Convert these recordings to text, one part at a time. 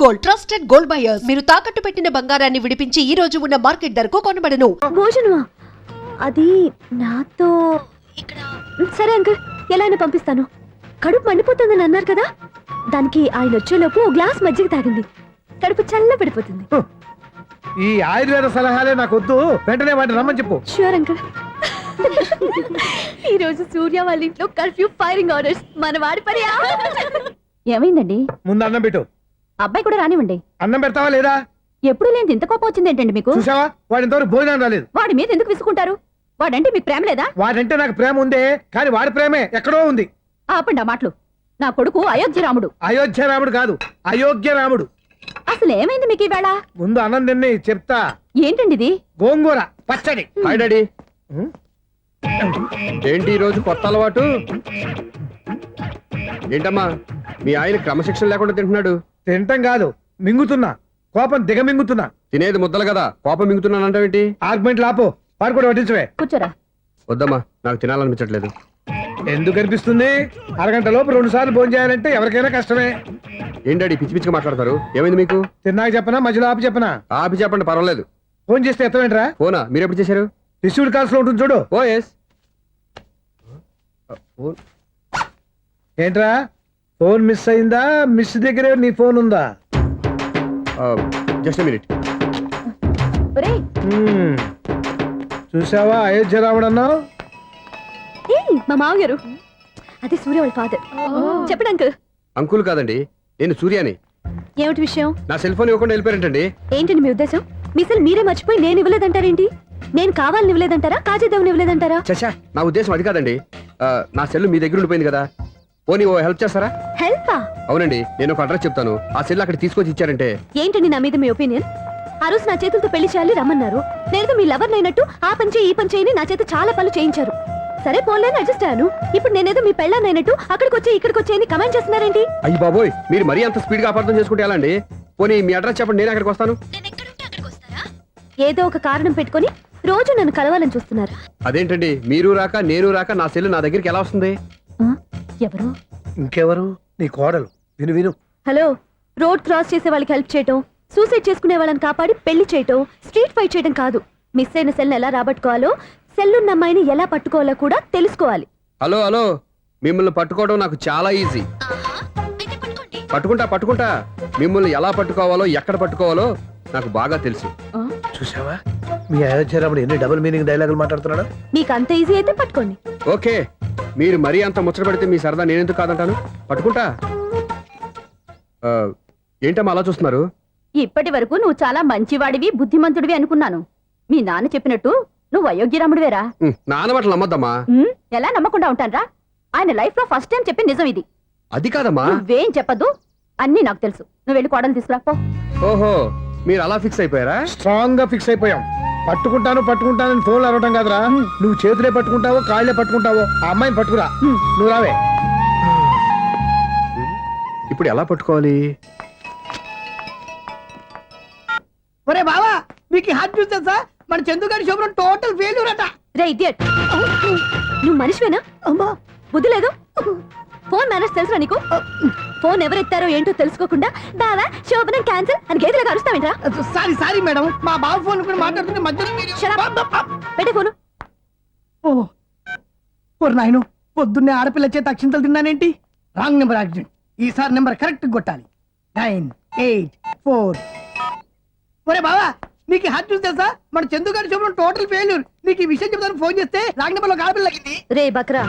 Gold, trusted gold buyers. మీరు తాకట్టు పెట్టిన బంగారాన్ని విడిపించి ఈ రోజు ఉన్న మార్కెట్ ధరకు కొనబడను. భోజనమా? అది నాతో ఇక్కడ. సరే అంకుల్, ఎలా అయినా పంపిస్తాను. కడుపు మండిపోతుందని అన్నారు కదా, దానికి ఆయన వచ్చేలోపు ఓ గ్లాస్ మజ్జిగ తాగింది. కడుపు చల్ల పడిపోతుంది. ఈ ఆయుర్వేద సలహాలే నాకు వద్దు, వెంటనే వాటిని రమ్మని చెప్పు. Sure uncle. ఈ రోజు సూర్య వాళ్ళ ఇంట్లో కర్ఫ్యూ ఫైరింగ్ ఆర్డర్స్. మన వాడి పని. ఏమైందండి? ముందు అన్నం పెట్టు. అబ్బాయి కూడా రానివ్వండి. అన్నం పెడతావా లేదా? ఎప్పుడు లేని ఇంత కోపం వచ్చింది ఏంటండి మీకు? చూసావా, వాడి ఇంతవరకు భోజనం రాలేదు. వాడి మీద ఎందుకు విసుకుంటారు? వాడంటే మీకు ప్రేమ లేదా? వాడంటే నాకు ప్రేమ ఉందే, కానీ వాడి ప్రేమే ఎక్కడో ఉంది. ఆపండి ఆ మాటలు. నా కొడుకు అయోధ్య రాముడు. అయోధ్య రాముడు కాదు, అయోగ్య రాముడు. అసలు ఏమైంది మీకు ఈవేళ? ముందు అన్నం తిని చెప్తా. ఏంటండి ఇది? గోంగూర పచ్చడి. Hi daddy. ఏంటి ఈ రోజు కొత్త అలవాటు? ఏంటమ్మా, మీ ఆయన క్రమశిక్షణ లేకుండా తింటున్నాడు? తింటం కాదు, మింగుతున్నా. కోపం దిగమింగుతున్నా. తినేది ముద్దలు కదా, కోపం మింగుతున్నాను అంటావేంటి? ఆర్గ్మెంట్ లాపో, వాడు కూడా వడ్డించవే. కూర్చోరా. వద్దమ్మా, నాకు తినాలనిపించట్లేదు. ఎందుకు అనిపిస్తుంది? అరగంట లోపు 2 సార్లు భోజనం చేయాలంటే ఎవరికైనా కష్టమే. ఏం డాడీ పిచ్చి పిచ్చిగా మాట్లాడతారు? ఏమైంది మీకు? తిన్నాక చెప్పనా, మధ్యలో ఆపి చెప్పనా? ఆపి చెప్పండి, పర్వాలేదు. ఫోన్ చేస్తే ఎత్తవేంట్రా? ఫోనా? మీరు ఎప్పుడు చేశారు? రిసీవ్డ్ కాల్స్ లో ఉంటుంది చూడు. ఓ ఎస్. ఏంట్రా, ఫోన్ మిస్ అయిందా? మిస్ దగ్గరే నీ ఫోన్ ఉందా? Just minute. ఒరేయ్, చూసావా అయోధ్య రాముడు అన్నావు? మా మామగారు. అది సూర్య వాళ్ళ ఫాదర్. చెప్పండి అంకుల్. అంకుల్ కాదండి, నేను సూర్యాని. ఏమిటి విషయం? నా సెల్ ఫోన్ ఇవ్వకుండా వెళ్ళిపోయారంటండి. ఏంటండి మీ ఉద్దేశం? మీ సెల్ మీరే మర్చిపోయి నేను ఇవ్వలేదంటారేంటి? నేను కావాలని ఇవ్వలేదంటారా, కాజేద్దామని ఇవ్వలేదంటారా? చచ్చా, నా ఉద్దేశం అది కాదండి. నా సెల్ మీ దగ్గర ఉండిపోయింది కదా, పోనీ ఓ హెల్ప్ చేస్తారా? హెల్పా? అవునండి, నేను ఒక అడ్రస్ చెప్తాను, ఆ సెల్ అక్కడ తీసుకొచ్చి ఇచ్చారంటే. ఏంటండి నా మీద మీ ఒపీనియన్? ఆ రోజు నా చేతులతో పెళ్లి చేయాలి రమ్మన్నారు. నేను మీ లవర్ అయినట్టు ఆ పని చేయి ఈ పని చేయని నా చేత చాలా పనులు చేయించారు. సరే పోన్లేని అడ్జస్ట్ అయ్యాను. ఇప్పుడు నేనేదో మీ పెళ్ళాన్నైనట్టు అక్కడికి వచ్చి ఇక్కడికి వచ్చి కమెంట్ చేస్తున్నారేంటి? అయ్యి బాబోయ్, మీరు మరీ అంత స్పీడ్ గా అపార్థం చేసుకుంటే ఎలా అండి? పోనీ మీ అడ్రస్ చెప్పండి, నేను అక్కడికి వస్తాను. ఏదో ఒక కారణం పెట్టుకొని రోజు నన్ను కలవాలని చూస్తున్నారు. అదేంటండి, మీరు రాక నేను రాక నా సెల్ నా దగ్గరికి ఎలా వస్తుంది? ఎవరు? ఇంకెవరు? నీ కోడలు. విను విను. హలో, రోడ్ క్రాస్ చేసే వాళ్ళకి హెల్ప్ చేయటం, సూసైడ్ చేసుకునే వాళ్ళని కాపాడి పెళ్లి చేయటం, స్ట్రీట్ ఫైట్ చేయడం కాదు. మిస్ అయిన సెల్ ఎలా రాబట్టుకోవాలో, సెల్లున్న అమ్మాయిని ఎలా పట్టుకోవాలో కూడా తెలుసుకోవాలి. హలో హలో, మిమ్మల్ని పట్టుకోవడం నాకు చాలా ఈజీ. పట్టుకుంటా. మిమ్మల్ని ఎలా పట్టుకోవాలో, ఎక్కడ పట్టుకోవాలో నాకు బాగా తెలుసు. చూసావా, మీ అయోధ్య రాముడు ఎన్ని డబుల్ మీనింగ్ డైలాగులు మాట్లాడుతున్నాడు. మీకు అంత ఈజీ అయితే పట్టుకోండి. ఓకే, మీరు మరీ అంత ముచ్చట పెడితే మీ సరదా నేనెందుకు కాదంటాను. పట్టుకుంటా. ఏంటమ్మా అలా చూస్తున్నారు? ఇప్పటి వరకు నువ్వు చాలా మంచివాడివి, బుద్ధిమంతుడివి అనుకున్నాను. మీ నాన్న చెప్పినట్టు నువ్వు అయోగ్యరాముడివేరా? నాన్న మాటలు నమ్మద్దమ్మా. ఎలా నమ్మకుండా ఉంటానరా? ఆయన లైఫ్ లో ఫస్ట్ టైం చెప్పి నిజం ఇది. అది కాదమ్మా. నువ్వేం చెప్పదు, అన్ని నాకు తెలుసు. నువ్వు వెళ్ళి కోడలు తీసుకురా పో. ఓహో, మీరు అలా ఫిక్స్ అయిపోయారా? స్ట్రాంగ్ గా ఫిక్స్ అయిపోయాం. పట్టుకుంటానని ఫోన్లు అరవటం కాదురా. నువ్వు చేతులే పట్టుకుంటావో కాళ్ళే పట్టుకుంటావో ఆ అమ్మాయిని పట్టుకురా. నువ్వు రావే. ఇప్పుడు ఎలా పట్టుకోవాలి? ఒరే బావా, మీకు హార్ట్ చూస్తే సార్ మన చందుగారి శోభనం టోటల్ ఫెయిల్యూర్ అట. రే ఇడియట్, నువ్వు మనిషివేనా? అమ్మా, బుద్ధి లేదు. ఫోన్ మేనేజ్ తెలుసా నీకు? ఫోన్ ఎవరెత్తారో ఏంటో తెలుసుకోకుండా బావా శోభనం క్యాన్సిల్ అని గేదెలకు అరుస్తావేంట్రా? సారీ మేడం, మా బావ ఫోన్ కూడా మాట్లాడుతుంటే మధ్యలో పెట్టే ఫోను. ఓ నాయను, పొద్దున్నే ఆడపిల్ల చేత అక్షింతలు తిన్నానేంటి? Wrong number accident. ఈసారి నెంబర్ కరెక్ట్ కొట్టాలి. 984. ఒరే బావా, నీకు హార్ట్ చూస్తే సార్ మన చందుగారి శోభనం టోటల్ ఫెయిల్యూర్. నీకు ఈ విషయం చెప్తాను ఫోన్ చేస్తే రాంగ్ నెంబర్ లో ఆడపిల్ల తగ్గింది. రే బక్రా,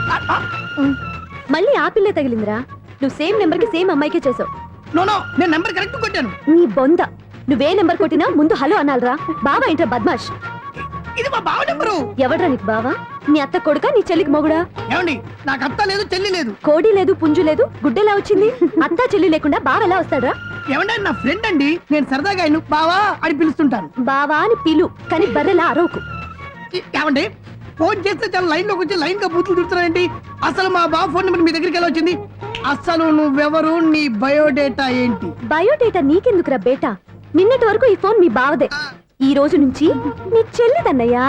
మళ్ళీ ఆ పిల్లే తగిలిందిరా. నువ్వు సేమ్ నెంబర్ కి సేమ్ అమ్మాయికే చేసావు. నో, నేను నెంబర్ కరెక్ట్ కొట్టాను. నీ బొంద, నువ్వే నెంబర్ కొట్టినా ముందు హలో అనాలరా. బావా ఏంట్రా బద్మాష్? ఇది మా బావ నెంబరు. ఎవడ్రా నీకు బావా? నీ అత్త కొడుక, నీ చెల్లికి మొగుడా? ఏమండి, నాకు అత్త లేదు చెల్లి లేదు. కోడి లేదు పుంజు లేదు, గుడ్డెలా వచ్చింది? అత్త చెల్లి లేకుండా బావ ఎలా వస్తాడా? ఏమంటే నా ఫ్రెండ్ అండి, నేను సరదాగా ఆయన బావా అని పిలుస్తుంటాను. బావా అని పిలు, కానీ బర్రెలా అరవకు. ఏమండి, ఫోన్ చేస్తే చాలా లైన్ లోకి వచ్చి లైన్ గా బూతులు తిడుతున్నానండి. అసలు మా బావ ఫోన్ నెంబర్ మీ దగ్గరికి ఎలా వచ్చింది? అసలు నువ్వెవరు, నీ బయోడేటా ఏంటి? బయోడేటా నీకెందుకురా బేటా? నిన్నటి వరకు ఈ ఫోన్ మీ బావదే, ఈ రోజు నుంచి నీ చెల్లిదన్నయ్యా.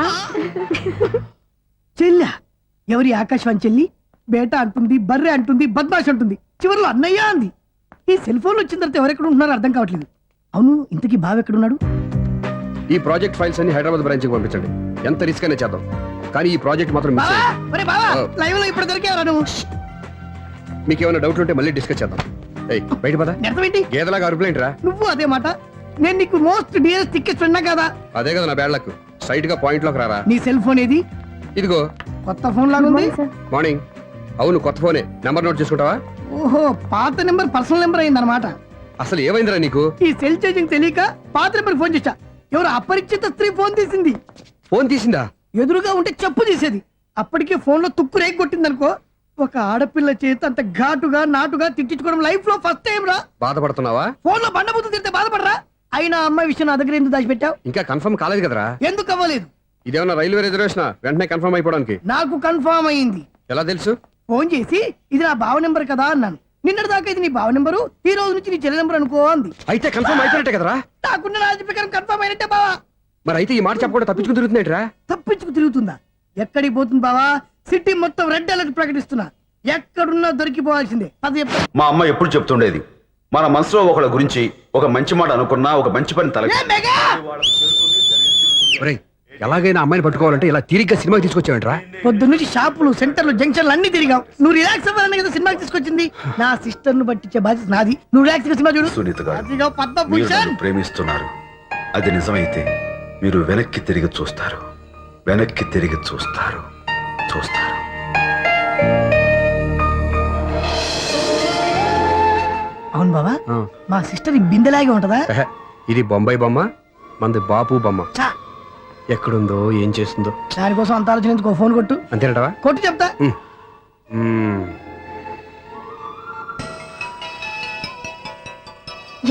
చెల్లా? ఎవరి ఆకాశవాణి చెల్లి? బేటా అంటుంది, బర్రె అంటుంది, బద్మాష్ అంటుంది, చివరిలో అన్నయ్య అంది. ఈ సెల్ ఫోన్ వచ్చిన తర్వాత ఎవరెక్కడ ఉంటున్నారో అర్థం కావట్లేదు. అవును ఇంతకీ బావ ఎక్కడున్నాడు? ఈ ప్రాజెక్ట్ ఫైల్స్ అన్ని హైదరాబాద్ బ్రాంచ్ కి పంపించండి. ఎంత రిస్క్ అయినా చేద్దాం, కానీ ఈ ప్రాజెక్ట్ మాత్రం మిస్ బావా అయ్యింది. ఒరే బావా ఆ. లైవ్ లో ఇప్పుడు దొరికేవరా నువ్వు? మీకు ఏమైనా డౌట్లు ఉంటే మళ్ళీ డిస్కస్ చేద్దాం. ఏయ్ బయట పద. అర్థమేంటి? గేదలాగా అరుపులేంట్రా? నువ్వు అదే మాట. నేను నీకు మోస్ట్ డియరెస్ట్ టికెట్ ఫ్రెండ్ కదా. అదే కదా నా బ్యాడ్ లక్. స్ట్రైట్ గా పాయింట్ లోకి రారా. నీ సెల్ ఫోన్ ఏది? ఇదిగో కొత్త ఫోన్ లాగా ఉంది. మార్నింగ్. అవును కొత్త ఫోనే. నెంబర్ నోట్ చేసుకుంటావా? ఓహో పాత నెంబర్ పర్సనల్ నెంబర్ అయిందన్నమాట. అసలు ఏమైందిరా నీకు? ఈ సెల్ చేంజింగ్ తెలియక పాత నెంబర్ ఫోన్ చేశా. ఎవరు అపరిచిత స్త్రీ ఫోన్ తీసింది. ఫోన్ తీసిందా? ఎదురుగా ఉంటే చెప్పు తీసేది. అప్పటికే ఫోన్ లో తుక్కు రేగి కొట్టిందనుకో. ఒక ఆడపిల్ల చేత అంత ఘాటుగా నాటుగా తిట్టించుకోవడం లైఫ్ లో ఫస్ట్ టైం రా. బాధపడుతున్నావా? ఫోన్ లో బండబూతులు తింటే బాధపడరా? అయినా అమ్మాయి విషయం నా దగ్గర ఎందుకు దాచిపెట్టావు? ఇంకా కన్ఫర్మ్ కాలేదు కదరా. ఎందుకు అవ్వలేదు? ఇదేమన్నా రైల్వే రిజర్వేషన్ వెంటనే కన్ఫర్మ్ అయిపోవడానికి? నాకు కన్ఫర్మ్ అయింది. ఎలా తెలుసు? ఫోన్ చేసి ఇది నా బావ నెంబర్ కదా అన్నాను. నిన్నటి దాకా ఇది నీ బావ నెంబరు, ఈ రోజు నుంచి నీ చెల్లి నెంబర్ అనుకో అంది. అయితే కన్ఫర్మ్ అయిపోయినట్టే కదరా. నాకున్న రాజు ప్రకారం కన్ఫర్మ్ అయినట్టే బావా. మరి అయితే ఈ మాట చెప్పకుండా తప్పించుకుని తిరుగుతున్నట్రా? తప్పించుకు తిరుగుతుందా? ఎక్కడికి పోతుంది బావా? సిటీ మొత్తం రెడ్ అలర్ట్ ప్రకటిస్తున్నా. ఎక్కడున్నా దొరికిపోవాల్సిందే. అది చెప్తా. మా అమ్మ ఎప్పుడు చెప్తుండేది, మన మనసులో ఒకళ్ళ గురించి ఒక మంచి మాట అనుకున్నా ఒక మంచి పని తల ఏ మెగా! ఒరేయ్, ఎలాగైనా అమ్మాయిని పట్టుకోవాలంటే ఇలా తిరిగ్గా సినిమాకి తీసుకొచ్చావంట్రా? పొద్దున్నుంచి షాపులు, సెంటర్లు, జంక్షన్లు అన్ని తిరిగావు. నువ్వు రిలాక్స్ అవ్వాలని కదా సినిమాకి తీసుకొచ్చింది. నా సిస్టర్ ను పట్టించే బాధ్యత నాది. నువ్వు రిలాక్స్ గా సినిమా చూడు. సునీత గారు, అదిగో మీరు పద్మభూషణ్. నన్ను ప్రేమిస్తున్నారు. అది నిజమైతే మీరు వెనక్కి తిరిగి చూస్తారు, వెనక్కి తిరిగి చూస్తారు, చూస్తారు. అవును బాబా, ఆ. మా సిస్టర్ ఈ బిందెలాగే ఉంటదా? ఎహె, ఇది బొంబాయి బొమ్మ, మంది బాపు బొమ్మ. చా, ఎక్కడుందో ఏం చేస్తుందో. దానికోసం అంత ఆలోచన. ఫోన్ కొట్టు. అంతేనటవా? కొట్టు చెప్తా.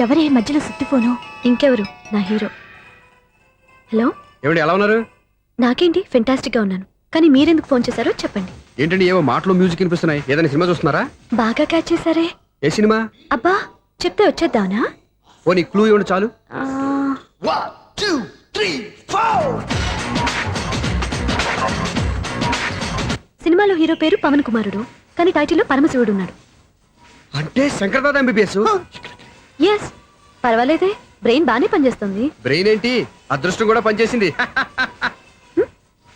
ఎవరే మధ్యలో సుత్తి ఫోను? ఇంకెవరు? నా హీరో. హలో, ఏమండి ఎలా ఉన్నారు? నాకేంటి ఫెంటాస్టిక్ గా ఉన్నాను. కానీ మీరెందుకు ఫోన్ చేశారో చెప్పండి. ఏంటండి ఏవో మాటలు మ్యూజిక్ వినిపిస్తున్నాయి. ఏదైనా సినిమా చూస్తున్నారా? బాగా క్యాచ్ చేశారే. ఏ సినిమా? అబ్బా, చెప్తే వచ్చేద్దానా? ఓ నీ క్లూ ఇవ్వండి చాలు. ఆ, 1 2 3 4. సినిమాలో హీరో పేరు పవన్ కుమారుడు, కానీ టైటిల్లో పరమశివుడు ఉన్నాడు. అంటే శంకర్దాద ఎంబీబీఎస్. ఎస్, పర్వాలేదే, బ్రెయిన్ బానే పనిచేస్తుంది. బ్రెయిన్ ఏంటి, అదృష్టం కూడా పనిచేసింది.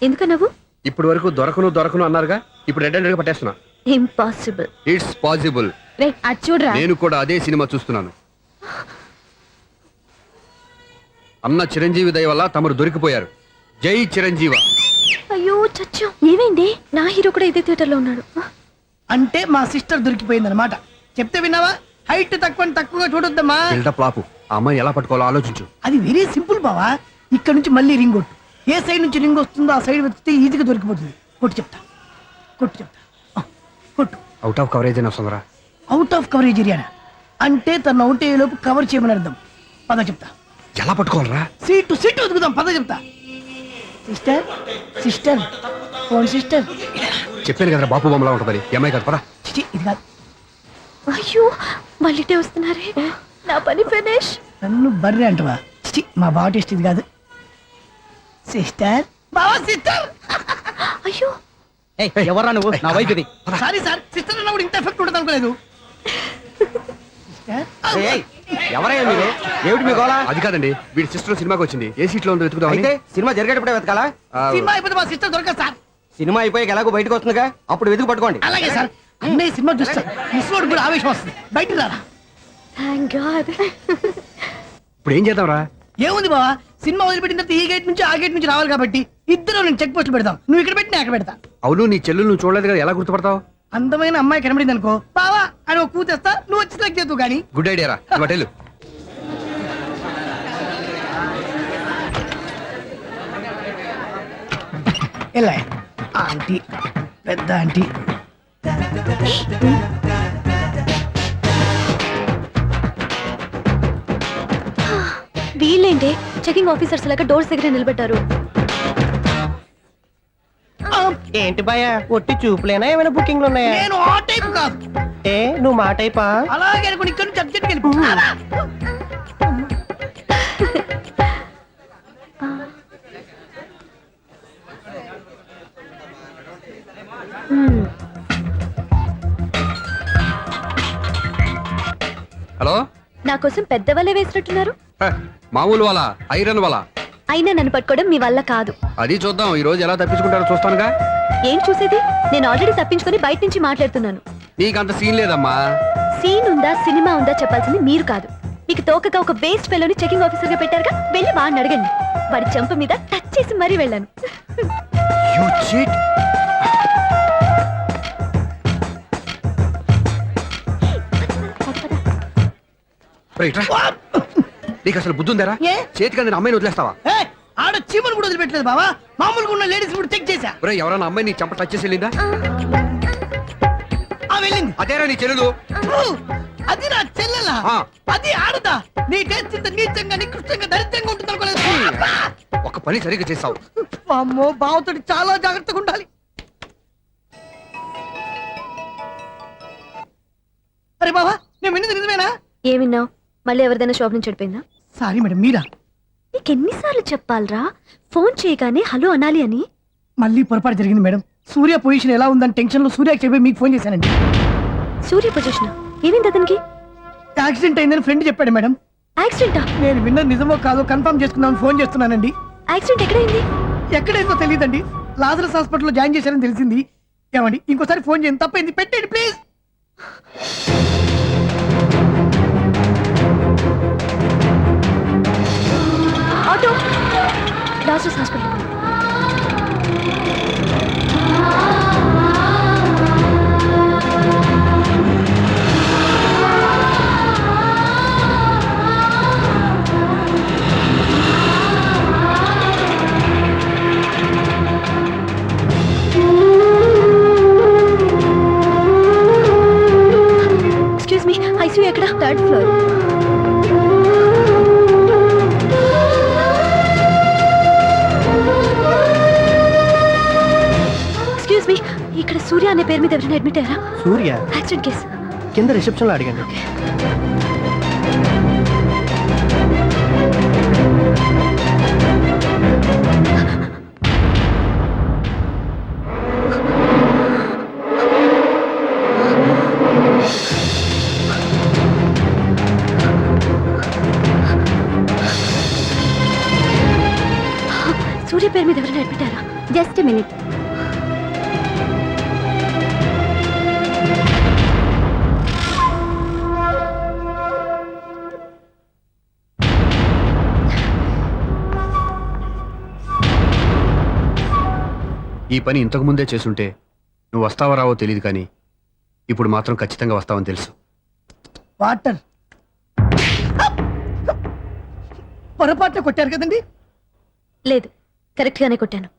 ఎందుకు నవ్వు? ఇప్పటి వరకు దొరకను అన్నారుగా, ఇప్పుడు రెడ్ హండ్రెడ్ పట్టేస్తున్నా. ఇంపాసిబుల్. It's possible. రే అటు చూడరా. నేను కూడా అదే సినిమా చూస్తున్నాను. అన్న చిరంజీవి దయ వల్ల తమరు దొరికిపోయారు. జై చిరంజీవ. అయ్యో చచ్చా, ఏమైంది? నా హీరో కూడా ఇదే థియేటర్ లో ఉన్నాడు. అంటే మా సిస్టర్ దొరికిపోయింది అనమాట. చెప్తే విన్నావా? హైట్ తక్కువగా చూడొద్దమ్మా. బిల్డప్ లాపు. ఆ అమ్మాయి ఎలా పట్టుకోవాలో ఆలోచించు. అది వెరీ సింపుల్ బావా. ఇక్కడ నుంచి మళ్ళీ రింగ్ కొట్టు. ఏ సైడ్ నుంచి రింగ్ వస్తుందో ఆ సైడ్ వెతికితే ఈజీగా దొరికిపోతుంది. కొట్టు చెప్తా. ఆ, కొట్టు. అవుట్ ఆఫ్ కవరేజ్ అయినా వస్తుందిరా. అవుట్ ఆఫ్ కవరేజ్ ఏరియా అంటే తన అవుట్ అయ్యే లోపు కవర్ చేయమని అర్థం. పద చెప్తా. ఎలా పట్టుకోవాలరా? సీటు వెతుకుదాం. పద చెప్తా. Sister phone sister. చెప్పాను కదరా బాపు బొమ్మలా ఉంటుందని. ఈ అమ్మాయి కదా పదా. చిచి ఇది కాదు. అయ్యో మళ్ళీటే వస్తున్నారే, నా పని ఫినిష్. నన్ను బర్రె అంటవా? చిచి మా బావ టేస్ట్ ఇది కాదు. సిస్టర్ బావా సిస్టర్. అయ్యో ఎవర్రా నువ్వు? నా వైఫ్ ఇది. సారీ సార్, సిస్టర్ అన్నప్పుడు ఇంత ఎఫెక్ట్ ఉంటుంది అనుకోలేదు. సిస్టర్ ఏయ్, ఎవరయ్యా మీరు? ఏమిటి మీ గోళ? అది కాదండి, వీడి సిస్టర్ సినిమాకి వచ్చింది. ఏ సీట్ లో ఉందో వెతుకుదామని. అయితే సినిమా జరిగేటప్పుడే వెతకాలా? సినిమా అయిపోతే మా సిస్టర్ దొరకదు సార్. సినిమా అయిపోయాక ఎలాగో బయటకు వస్తుందిగా, అప్పుడు వెతుకు పట్టుకోండి. అలాగే సార్. అన్నయ్య సినిమా చూస్తా. మిస్లోడ్ కూడా ఆవేశం వస్తుంది. బయటికి రారా. Thank God. ఇప్పుడు ఏం చేద్దాంరా? ఏముంది బావా, సినిమా వదిలిపెట్టిన తర్వాత ఈ గేట్ నుంచి ఆ గేట్ నుంచి రావాలి కాబట్టి ఇద్దరు నేను చెక్ పోస్టులు పెడతాం. నువ్వు ఇక్కడ పెట్టి నేను అక్కడ పెడతా. అవును, నీ చెల్లెలు నువ్వు చూడలేదు కదా, ఎలా గుర్తుపడతావు? అందమైన అమ్మాయి కనబడింది అనుకో, బావా అని ఒక కూతేస్తా. నువ్వు వచ్చి సెలెక్ట్ చేద్దు కానీ. గుడ్ ఐడియా రా. హోటల్ ఎలా ఆంటీ, పెద్ద ఆంటీ. వీళ్ళేంటి చెకింగ్ ఆఫీసర్స్ లాగా డోర్స్ దగ్గర నిలబెట్టారు. ఏంటి భయ ఒట్టి చూపులేనా ఏమైనా బుకింగ్లు ఉన్నాయా? నేను ఆ టైప్ కాదు. ఏ నువ్వు మా టైపా? అలాగే అనుకుని ఇక్కడ నుంచి అర్జెంట్కి వెళ్ళిపో. హలో, నా కోసం పెద్దవాళ్ళే వేసినట్టున్నారు. మామూలు వాళ్ళ ఐరన్ వాళ్ళ అయినా నన్ను పట్టుకోవడం మీ వల్ల కాదు. అది చూద్దాం ఈ రోజు ఎలా తప్పించుకుంటారో చూస్తానుగా. ఏం చూసేది? నేను ఆల్రెడీ తప్పించుకొని బయట నుంచి మాట్లాడుతున్నాను. నీకంత సీన్ లేదమ్మా. సీన్ ఉందా సినిమా ఉందా చెప్పాల్సింది మీరు కాదు. మీకు తోకగా ఒక వేస్ట్ ఫెలోని చెకింగ్ ఆఫీసర్ గా పెట్టారుగా, వెళ్ళి వాడిని అడగండి. వాడి చెంప మీద టచ్ చేసి మరీ వెళ్ళాను. You cheat. రైట్ రా. నీకు అసలు బుద్ధి ఉందారా? ఏ? చేతికి అందిన అమ్మాయిని వదిలేస్తావా? ఏయ్, ఆడ చీమను కూడా వదిలిపెట్టలేదు బావా. మామూలుగా ఉన్న లేడీస్ కూడా చెక్ చేశా. ఒరేయ్, ఎవరైనా అమ్మాయి నీ చెంప టచ్ చేసి వెళ్ళిందా? ఆ వెళ్ళింది. అదేరా నీ చెల్లెలు. అది నా చెల్లెలా? ఆ. అది ఆడదా? నీ టేస్ట్ ఇంత నీచంగా నికృష్టంగా దరిద్రంగా ఉంటుంది అనుకోలేదు. ఒక పని సరిగ్గా చేసావు. అమ్మో, బావతోటి చాలా జాగ్రత్తగా ఉండాలి. అరే బావా, నేను విన్నది నిజమేనా? ఏమిన్నావు? మళ్ళీ ఎవరిదైనా షాప్ నుంచి చెడిపోయిందా? సారీ మేడం, మీరా? నీకెన్నిసార్లు చెప్పాలరా ఫోన్ చేయగానే హలో అనాలి అని? మళ్ళీ పొరపాటు జరిగింది మేడం. సూర్య పొజిషన్ ఎలా ఉందని టెన్షన్ లో సూర్యకి చెప్పి మీకు ఫోన్ చేశానండి. సూర్య పొజిషన్ ఏమైంది అతనికి? యాక్సిడెంట్ అయిందని ఫ్రెండ్ చెప్పాడు మేడం. యాక్సిడెంటా? నేను విన్నది నిజమో కాదో కన్ఫర్మ్ చేసుకుందామని ఫోన్ చేస్తున్నానండి. యాక్సిడెంట్ ఎక్కడైంది? ఎక్కడైందో తెలియదండి. లాజరస్ హాస్పిటల్లో జాయిన్ చేశారని తెలిసింది. ఏమండి, ఇంకోసారి ఫోన్ చేయండి. తప్పైంది, పెట్టండి please. Auto Lazarus hospital. Excuse me, ICU ఎక్కడ? Third floor. ఎక్స్క్యూజ్ మీ, ఇక్కడ సూర్య అనే పేరు మీద ఎవరైనా అడ్మిట్ అయ్యారా? Surya accident case. కింద రిసెప్షన్ లో అడిగండి. సూర్య పేరు మీద ఎవరైనా అడ్మిట్ అయ్యారా? Just minute. ఈ పని ఇంతకు ముందే చేసుంటే నువ్వు వస్తావో రావో తెలియదు, కానీ ఇప్పుడు మాత్రం ఖచ్చితంగా వస్తావని తెలుసు. వాటర్ పొరపాటున కొట్టారు కదండి. లేదు, కరెక్ట్ గానే కొట్టాను.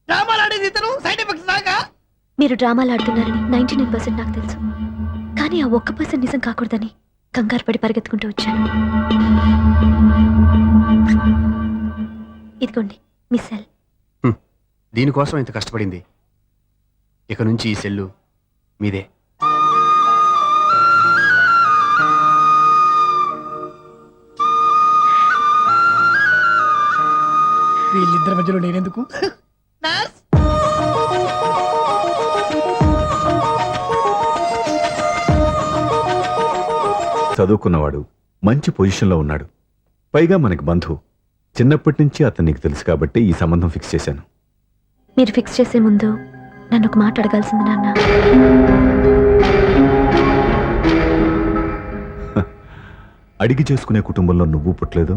డ్రామాలు ఆడేది ఇతను, సైడ్ ఎఫెక్ట్స్ దాకా. మీరు డ్రామాలు ఆడుతున్నారని 99% నాకు తెలుసు. కానీ ఆ 1% నిజం కాకూడదని కంగారు పడి పరిగెత్తుకుంటూ వచ్చాను. ఇదిగోండి మీ సెల్. దీనికోసం ఇంత కష్టపడింది. ఇక నుంచి ఈ సెల్లు మీదే. వీళ్ళిద్దరి మధ్యలో నేనెందుకు? నర్స్, చదువుకున్నవాడు, మంచి పొజిషన్లో ఉన్నాడు, పైగా మనకి బంధువు. చిన్నప్పటి నుంచి అతను నీకు తెలుసు కాబట్టి ఈ సంబంధం ఫిక్స్ చేశాను. మీరు ఫిక్స్ చేసే ముందు నన్ను ఒక మాట అడగాల్సింది నాన్న. అడిగి చేసుకునే కుటుంబంలో నువ్వు పుట్టలేదు,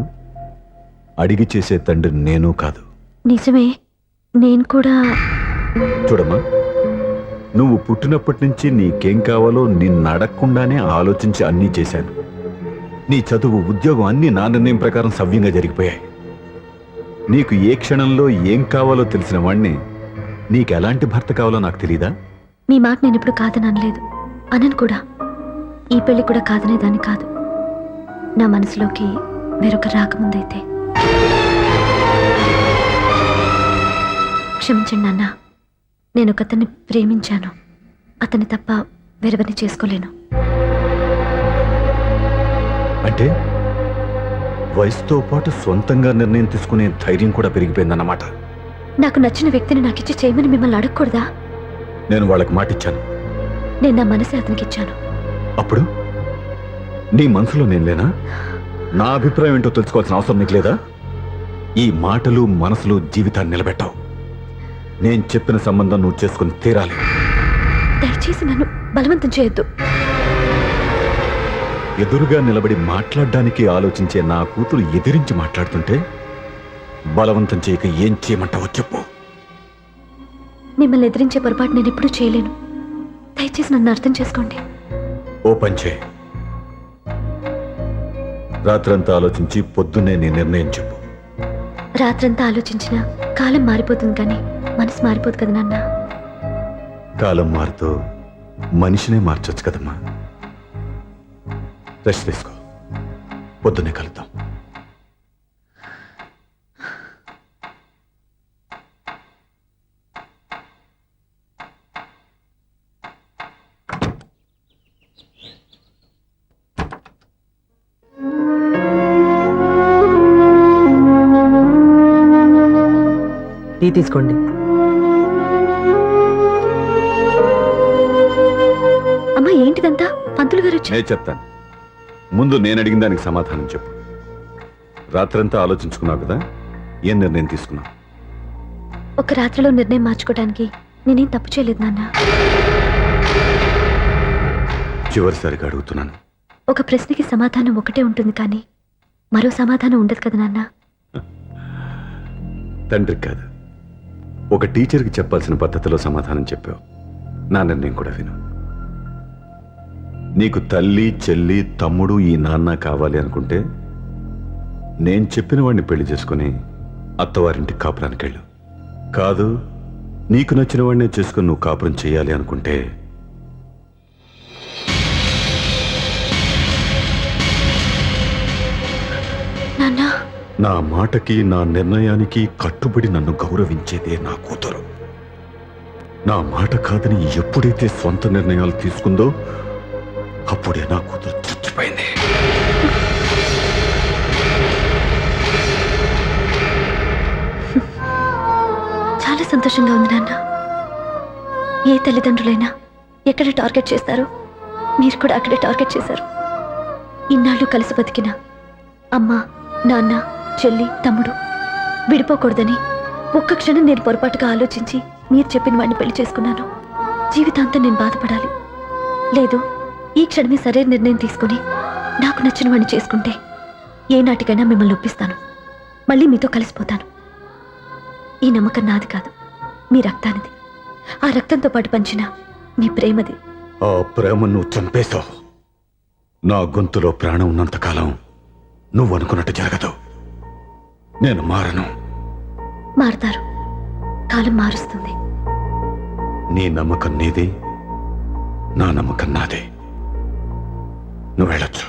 అడిగి చేసే తండ్రి నేను కాదు. నిజమే, నేను కూడా. చూడమ్మా, నువ్వు పుట్టినప్పటి నుంచి నీకేం కావాలో నిన్ను అడగకుండానే ఆలోచించి అన్నీ చేశాను. నీ చదువు, ఉద్యోగం అన్నీ నా నిర్ణయం ప్రకారం సవ్యంగా జరిగిపోయాయి. నీకు ఏ క్షణంలో ఏం కావాలో తెలిసిన వాణ్ణి నీకు ఎలాంటి భర్త కావాలో నాకు తెలీదా? మీ మాట నేను ఇప్పుడు కాదని అనలేదు, అనను కూడా. ఈ పెళ్లి కూడా కాదనేదాన్ని కాదు. నా మనసులోకి వేరొక రాకముందైతే. క్షమించండి నాన్న, నేను ఒకతన్ని ప్రేమించాను. అతన్ని తప్ప వేరెవరిని చేసుకోలేను. అంటే వయసుతో పాటు సొంతంగా నిర్ణయం తీసుకునే ధైర్యం కూడా పెరిగిపోయిందన్నమాట. నాకు నచ్చిన వ్యక్తిని నాకిచ్చి చేయమని మిమ్మల్ని అడగకూడదా? నేను వాళ్ళకి మాటిచ్చాను. నేను నా మనసే అతనికి ఇచ్చాను. అప్పుడు నీ మనసులో నేను లేనా? నా అభిప్రాయం ఏంటో తెలుసుకోవాల్సిన అవసరం నీకు లేదా? ఈ మాటలు మనసులు జీవితాన్ని నిలబెట్టావు. నేను చెప్పిన సంబంధం నువ్వు చేసుకుని తీరాలి. దయచేసి నన్ను బలవంతం చేయొద్దు. ఎదురుగా నిలబడి మాట్లాడడానికి ఆలోచించే నా కూతురు ఎదిరించి మాట్లాడుతుంటే బలవంతం చేయక ఏం చేయమంటావో చెప్పు. మిమ్మల్ని ఎదిరించే పొరపాటు నేను ఎప్పుడూ చేయలేను. దయచేసి నన్ను అర్థం చేసుకోండి. ఓ పని చేయి. రాత్రంతా ఆలోచించి పొద్దున్నే నీ నిర్ణయం చెప్పు. రాత్రంతా ఆలోచించినా కాలం మారిపోతుంది కానీ మనసు మారిపోదు కదా నాన్న. కాలం మారుతూ మనిషినే మార్చొచ్చు కదమ్మా. రెస్ట్ తీసుకో, పొద్దున్నే కలుద్దాం. టీ తీసుకోండి. అమ్మా ఏంటిదంతా? పంతులు గారు వచ్చి నేను చెప్తాను. ముందు నేను అడిగిన దానికి సమాధానం చెప్పు. రాత్రంతా ఆలోచించుకున్నావు కదా, ఏం నిర్ణయం తీసుకున్నావు? ఒక రాత్రిలో నిర్ణయం మార్చుకోవడానికి నేనేం తప్పు చేయలేదు నాన్న. చివరిసారిగా అడుగుతున్నాను. ఒక ప్రశ్నకి సమాధానం ఒకటే ఉంటుంది కానీ మరో సమాధానం ఉండదు కదా నాన్న. తండ్రికి కాదు, ఒక టీచర్కి చెప్పాల్సిన పద్ధతిలో సమాధానం చెప్పావు. నా నిర్ణయం కూడా విను. నీకు తల్లి, చెల్లి, తమ్ముడు, ఈ నాన్న కావాలి అనుకుంటే నేను చెప్పిన వాడిని పెళ్లి చేసుకుని అత్తవారింటికి కాపురానికి వెళ్ళు. కాదు, నీకు నచ్చిన వాడినే చేసుకుని నువ్వు కాపురం చేయాలి అనుకుంటే నాన్న నా మాటకి, నా నిర్ణయానికి కట్టుబడి నన్ను గౌరవించేదే నా కూతురు. నా మాట కాదని ఎప్పుడైతే సొంత నిర్ణయాలు తీసుకుందో అప్పుడే నా కూతురు చచ్చిపోయింది. చాలా సంతోషంగా ఉంది నాన్న. ఏ తల్లిదండ్రులైనా ఎక్కడ టార్గెట్ చేస్తారో మీరు కూడా అక్కడే టార్గెట్ చేశారు. ఇన్నాళ్ళు కలిసి బతికిన అమ్మ, నాన్న, చెల్లి, తమ్ముడు విడిపోకూడదని ఒక్క క్షణం నేను పొరపాటుగా ఆలోచించి మీరు చెప్పిన వాడిని పెళ్లి చేసుకున్నాను. జీవితాంతం నేను బాధపడాలి. లేదు, ఈ క్షణమే సరైన నిర్ణయం తీసుకుని నాకు నచ్చిన వాడిని చేసుకుంటే ఏ నాటికైనా మిమ్మల్ని ఒప్పిస్తాను. మళ్ళీ మీతో కలిసిపోతాను. ఈ నమ్మకం నాది కాదు, మీ రక్తానిది. ఆ రక్తంతో పాటు పంచిన మీ ప్రేమది. ఆ ప్రేమ నువ్వు చంపేశావు. నా గొంతులో ప్రాణం ఉన్నంతకాలం నువ్వు అనుకున్నట్టు జరగదు. నేను మారను. మారుతారు, కాలం మారుస్తుంది. నీ నమ్మకం నీది, నా నమ్మకం నాదే. నువ్వు వెళ్ళొచ్చు.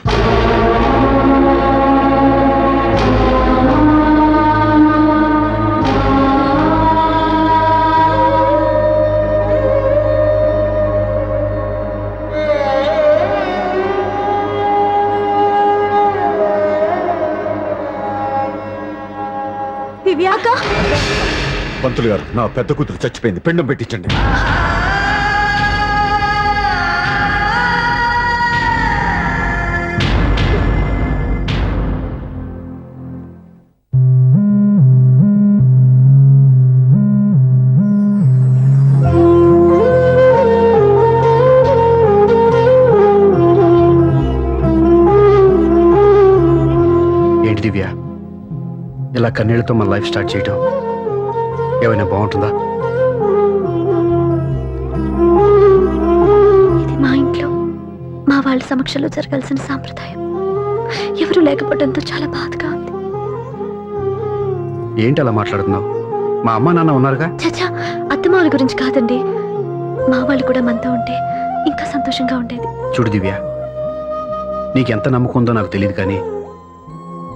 పంతులు గారు, నా పెద్ద కూతురు చచ్చిపోయింది, పిండం పెట్టించండి. ఏంటి దివ్య, ఇలా కన్నీళ్లతో మన లైఫ్ స్టార్ట్ చేయటం ఏమైనా బాగుంటుందా? ఇది మా ఇంట్లో మా వాళ్ళ సమక్షంలో జరగాల్సిన సాంప్రదాయం. ఎవరు లేకపోవడంతో చాలా బాధగా ఉంది. ఏంటి అలా మాట్లాడుతున్నావు? మా అమ్మ నాన్న ఉన్నారుగా. చచ్చా, అత్తమాల గురించి కాదండి. మా వాళ్ళు కూడా మనతో ఉంటే ఇంకా సంతోషంగా ఉండేది. చూడు దివ్య, నీకెంత నమ్మకం ఉందో నాకు తెలియదు కానీ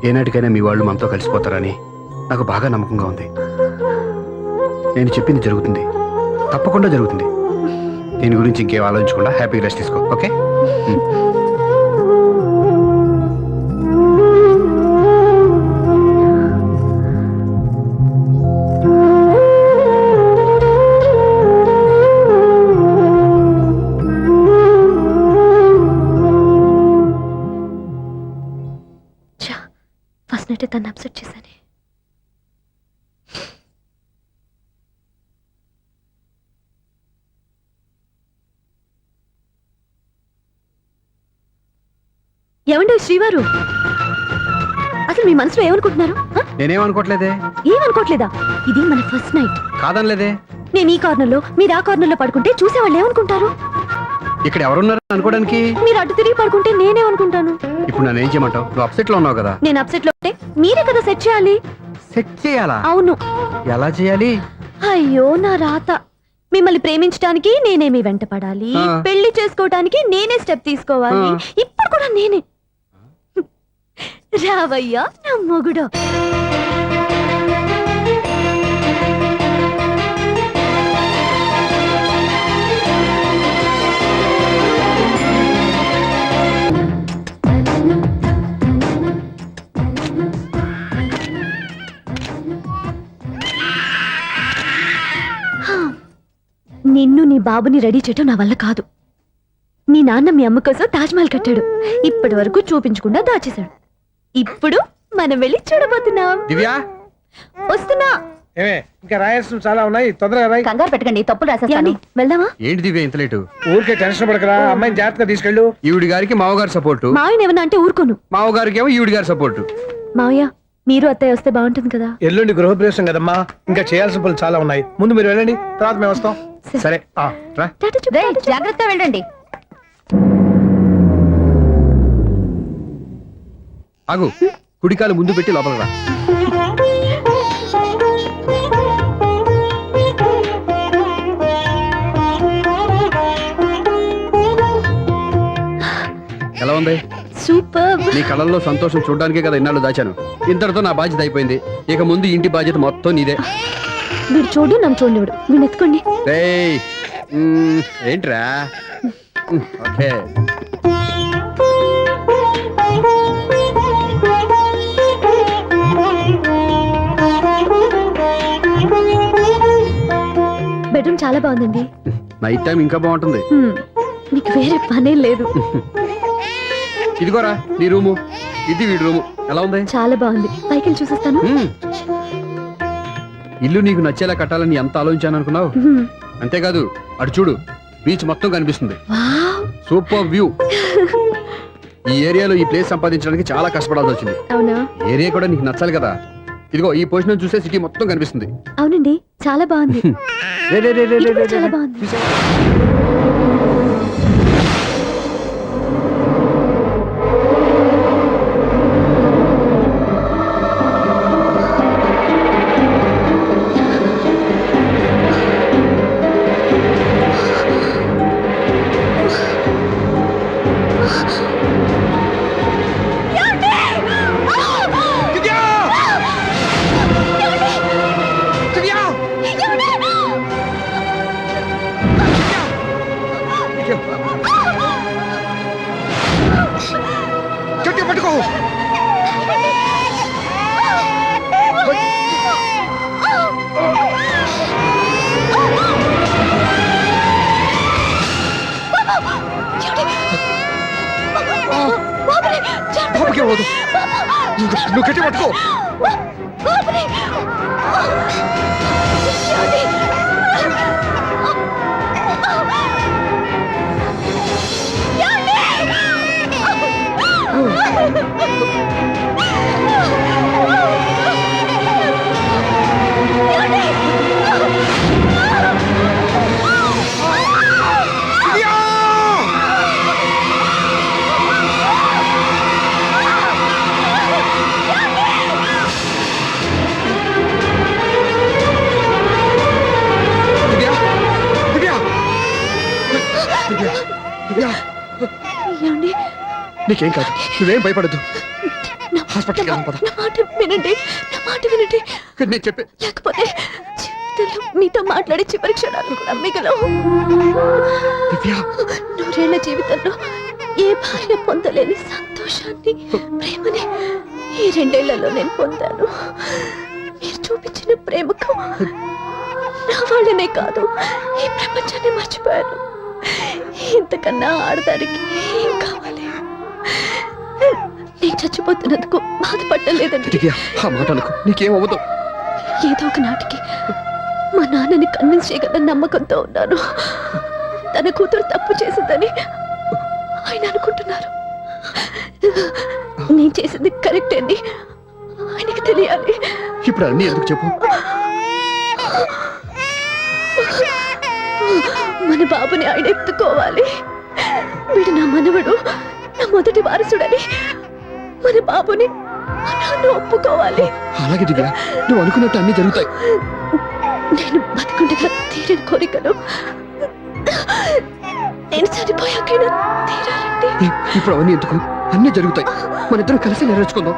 ఏనాటికైనా మీ వాళ్ళు మనతో కలిసిపోతారని నాకు బాగా నమ్మకంగా ఉంది. నేను చెప్పింది జరుగుతుంది, తప్పకుండా జరుగుతుంది. దీని గురించి ఇంకేం ఆలోచించకుండా హ్యాపీగా రెస్ట్ తీసుకో, ఓకే? చా తెలిసినట్టే తను అప్సెట్ చేశానే. ఏమండి శ్రీవారు, అసలు మీ మనసులో ఏమనుకుంటున్నారు? నేనేమనుకోవట్లేదే. ఏమనుకోవట్లేదా? ఇది మన ఫస్ట్ నైట్. కాదనలేదే. నేను ఈ కార్నర్ లో, మీరు ఆ కార్నర్ లో పడుకుంటే చూసేవాళ్ళు ఏమనుకుంటారు? ఇక్కడ ఎవరున్నారు అనుకోవడానికి? మీరు అటు తిరిగి పడుకుంటే నేనేమనుకుంటాను? ఇప్పుడు నన్ను ఏం చేయమంటావు? నువ్వు అప్సెట్ లో ఉన్నావు కదా. నేను అప్సెట్ లో ఉంటే మీరే కదా సెట్ చేయాలి. సెట్ చేయాలా? అవును. ఎలా చేయాలి? అయ్యో నా రాత. మిమ్మల్ని ప్రేమించడానికి నేనే మీ వెంట పడాలి, ఆ. పెళ్లి చేసుకోవడానికి నేనే స్టెప్ తీసుకోవాలి. ఆ. ఇప్పుడు కూడా నేనే. రావయ్యా నా మొగుడు. నిన్ను నీ బాబుని రెడీ చేయటం నా వల్ల కాదు. నీ నాన్న మీ అమ్మ కోసం తాజ్మహల్ కట్టాడు, ఇప్పటి వరకు చూపించకుండా దాచేశాడు. ఇప్పుడు మనం వెళ్ళి చూడబోతున్నాం. దివ్యా, వస్తున్నా. ఏమే ఇంకా రాయాల్సిన చాలా ఉన్నాయి, తొందరగా రాయి. కంగారు పెట్టకండి, తప్పులు రాసేస్తాను. వెళ్దామా? ఏంటి దివ్య ఇంత లేటు? ఊరికే టెన్షన్ పడకరా, అమ్మాయిని జాగ్రత్తగా తీసుకెళ్ళు. ఈవిడి గారికి మావగారు సపోర్టు, మావయ్య ఏమన్నా అంటే ఊరుకోను. మావగారికి ఏమో ఈవిడి గారి సపోర్టు. మావయ్య మీరు అత్తయ్య వస్తే బాగుంటుంది కదా. ఎల్లుండి గృహప్రవేశం కదమ్మా, ఇంకా చేయాల్సిన పనులు చాలా ఉన్నాయి. ముందు మీరు వెళ్ళండి, తర్వాత మేము వస్తాం. సరే రా. జాగ్రత్త వెళ్ళండి. ఆగు, కుడికాలు ముందు పెట్టి లోపలికి రా. ఎలా ఉంది? సూపర్. నీ కళ్ళల్లో సంతోషం చూడడానికే కదా ఇన్నాళ్ళు దాచాను. ఇంతటితో నా బాధ్యత అయిపోయింది. ఇక ముందు ఇంటి బాధ్యత మొత్తం నీదే. వీడు చూడు, నన్ను చూడలేడు. వీడు ఎత్తుకోండి. రేయ్, ఏంట్రా? ఓకే. బెడ్రూమ్ చాలా బాగుందండి. నైట్ టైం ఇంకా బాగుంటుంది. మీకు వేరే పనే లేదు. ఇదిగోరా నీ రూము, ఇది వీడి రూము. ఎలా ఉంది? చాలా బాగుంది. పైకి వెళ్ళి చూసేస్తాను. ఇల్లు నీకు నచ్చేలా కట్టాలని ఎంత ఆలోచించాను అనుకున్నావు? అంతేకాదు, అటు చూడు, బీచ్ మొత్తం కనిపిస్తుంది. వావ్. Super view. ఈ ఏరియాలో ఈ ప్లేస్ సంపాదించడానికి చాలా కష్టపడాల్సి వచ్చింది. అవునా? ఏరియా కూడా నీకు నచ్చాలి కదా. ఇదిగో ఈ పొజిషన్ చూసే సిటీ మొత్తం కనిపిస్తుంది. అవునండి, చాలా బాగుంది. రే, రే, రే, రే, ఇది రే, కూడా రే, చాలా రే. బాగుంది. చూసావా? గట్టిగా పట్టుకో. బాబుకి ఇవ్వదు. నువ్వు గట్టి పట్టుకో. ఏమండి? నీకేం కాదు, నువ్వేం భయపడద్దు. హాస్పిటల్కి వెళ్దాం పద. నా మాట వినండి, నా మాట వినండి. నేను చెప్పే లేకపోతే జీవితంలో మీతో మాట్లాడే చివరి క్షణాలు కూడా మిగలవు. దివ్య, నూరేళ్ల జీవితంలో ఏ భార్య పొందలేని సంతోషాన్ని, ప్రేమని ఈ 2 ఏళ్లలో నేను పొందాను. మీరు చూపించిన ప్రేమకు నా వాళ్ళనే కాదు, ఈ ప్రపంచాన్ని మర్చిపోయాను. ఇంతకన్నా ఆడదానికి ఏం కావాలి? నేను చచ్చిపోతున్నందుకు బాధపడలేదండి. దివ్య, ఆ మాట అనుకో, నీకేమవ్వదు. ఏదో ఒక నాటికి మా నాన్నని కన్విన్స్ చేయగల నమ్మకంతో ఉన్నాను. తన కూతురు తప్పు చేసిందని ఆయన అనుకుంటున్నారు. నేను చేసింది కరెక్ట్ అని ఆయనకి తెలియాలి. ఇప్పుడు అన్నీ ఎందుకు చెప్పు. మన బాబుని ఆయన ఎత్తుకోవాలి. వీడు నా మనవడు, నా మొదటి వారసుడని మన బాబుని మా నాన్న ఒప్పుకోవాలి. అలాగే దివ్య, నువ్వు అనుకున్నట్టు అన్నీ జరుగుతాయి. నేను బతికుండగా తీరని కోరికలు నేను చనిపోయాకైనా తీరాలండి. ఇప్పుడు అవన్నీ ఎందుకు, అన్నీ జరుగుతాయి. మన ఇద్దరం కలిసి నెరవేర్చుకుందాం.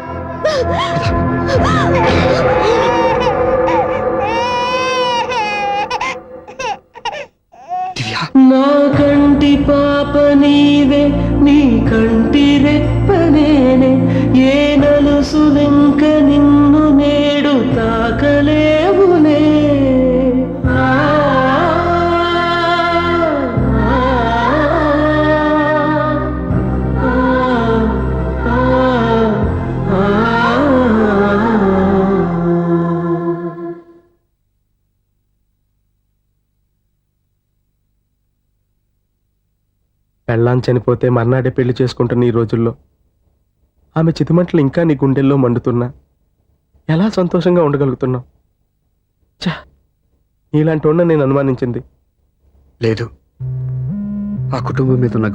దివ్య, నా కంటి పాప నీవే, నీ కంటి రెప్పనేనే, ఏ నలుసులెంక నిన్ను నేడు తాకలేవులే. ఆ, ఆ, ఆ, ఆ. పెళ్ళాం చనిపోతే మర్నాడే పెళ్లి చేసుకుంటున్న ఈ రోజుల్లో ఆమె చితిమంటలు ఇంకా నీ గుండెల్లో మండుతున్నా ఎలా సంతోషంగా ఉండగలుగుతున్నావు? ఛా, నీలాంటి వాడిని నేను అనుమానించింది. లేదు, ఆ కుటుంబం మీద ఉన్న